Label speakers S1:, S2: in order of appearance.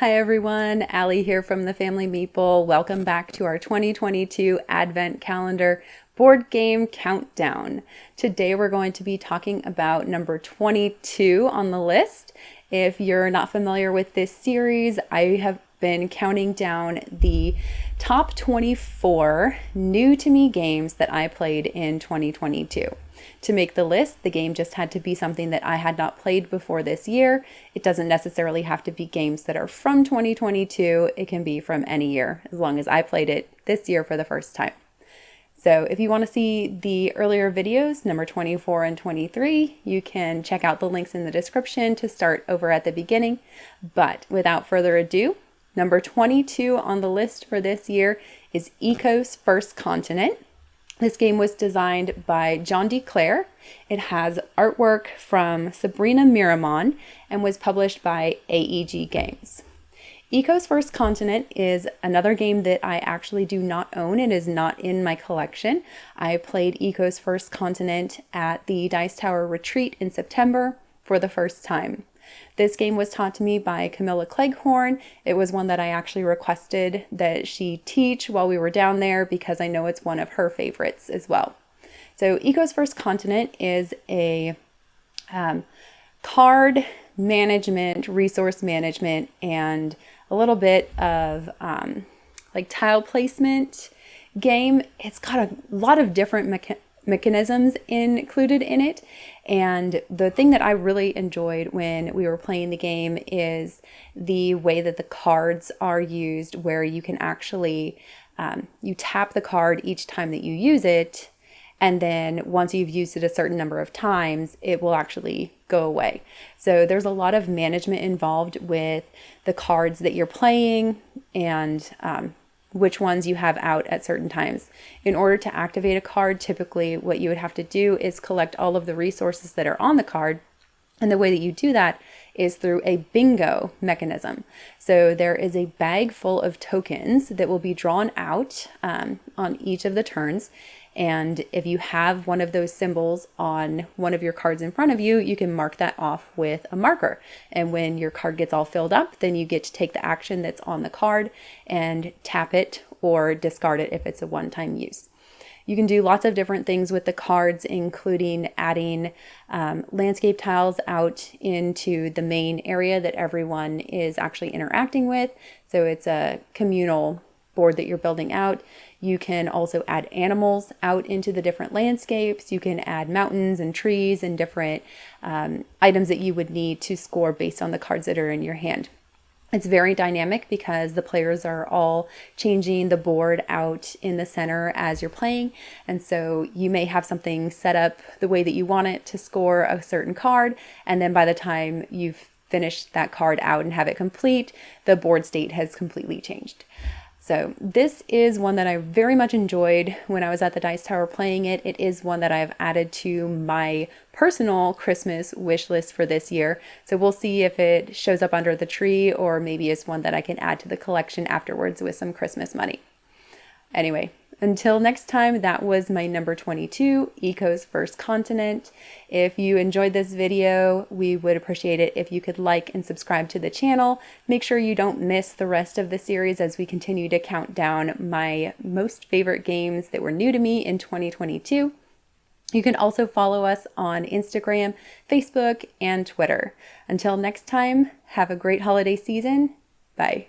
S1: Hi everyone, Allie here from The Family Meeple. Welcome back to our 2022 Advent Calendar board game countdown. Today we're going to be talking about number 22 on the list. If you're not familiar with this series, I have been counting down the top 24 new to me games that I played in 2022. To make the list, the game just had to be something that I had not played before this year. It doesn't necessarily have to be games that are from 2022. It can be from any year, as long as I played it this year for the first time. So if you want to see the earlier videos, number 24 and 23, you can check out the links in the description to start over at the beginning. But without further ado, number 22 on the list for this year is Eco's First Continent. This game was designed by John D. Clare. It has artwork from Sabrina Miramon and was published by AEG Games. Eco's First Continent is another game that I actually do not own. It is not in my collection. I played Eco's First Continent at the Dice Tower Retreat in September for the first time. This game was taught to me by Camilla Cleghorn. It was one that I actually requested that she teach while we were down there because I know it's one of her favorites as well. So Eco's First Continent is a card management, resource management, and a little bit of like tile placement game. It's got a lot of different mechanisms included in it, and the thing that I really enjoyed when we were playing the game is the way that the cards are used, where you can actually you tap the card each time that you use it, and then once you've used it a certain number of times, it will actually go away. So there's a lot of management involved with the cards that you're playing and which ones you have out at certain times. In order to activate a card, typically what you would have to do is collect all of the resources that are on the card. And the way that you do that is through a bingo mechanism. So there is a bag full of tokens that will be drawn out on each of the turns. And if you have one of those symbols on one of your cards in front of you, you can mark that off with a marker. And when your card gets all filled up, then you get to take the action that's on the card and tap it or discard it if it's a one-time use. You can do lots of different things with the cards, including adding landscape tiles out into the main area that everyone is actually interacting with. So it's a communal board that you're building out. You can also add animals out into the different landscapes. You can add mountains and trees and different items that you would need to score based on the cards that are in your hand. It's very dynamic because the players are all changing the board out in the center as you're playing. And so you may have something set up the way that you want it to score a certain card. And then by the time you've finished that card out and have it complete, the board state has completely changed. So this is one that I very much enjoyed when I was at the Dice Tower playing it. It is one that I've added to my personal Christmas wish list for this year. So we'll see if it shows up under the tree or maybe it's one that I can add to the collection afterwards with some Christmas money. Anyway, until next time, that was my number 22, Eco's First Continent. If you enjoyed this video, we would appreciate it if you could like and subscribe to the channel. Make sure you don't miss the rest of the series as we continue to count down my most favorite games that were new to me in 2022. You can also follow us on Instagram, Facebook, and Twitter. Until next time, have a great holiday season. Bye.